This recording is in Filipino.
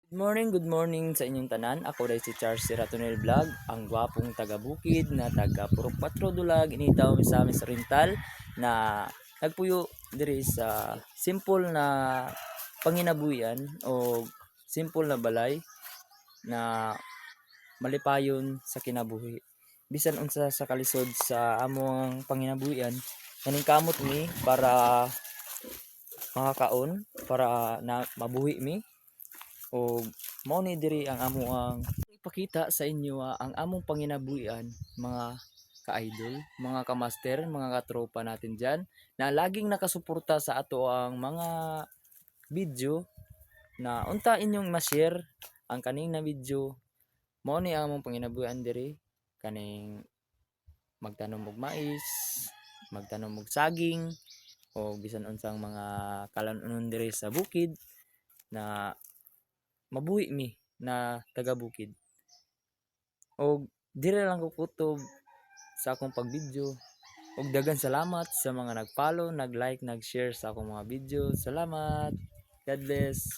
Good morning sa inyong tanan. Ako rin si Charles Siratonel Vlog, ang gwapong taga-bukid na taga Purok 4 Dulag, initaw mi sa amin sa Rintal na nagpuyo diri sa simple na panginabuyan o simple na balay na malipayon sa kinabuhi. Bisan unsa sa kalisod sa among panginabuyan, kaning kamot mi para makakaon, para na mabuhi mi o mao ni diri ang amuang ipakita sa inyo ang among panginabuhian, mga ka-idol, mga ka-master, mga katropa natin diyan na laging nakasuporta sa ato ang mga video na unta inyong ma-share ang kaning na video. Mao ni ang among panginabuhian diri kaning magtanom og mais, magtanom og saging o bisan unsang mga kalan-unon diri sa bukid na mabuhi mi na taga bukid. Og dire lang ko kutob sa akong pagbidyo. Og daghang salamat sa mga nag-follow, nag-like, nag-share sa akong mga video. Salamat. God bless.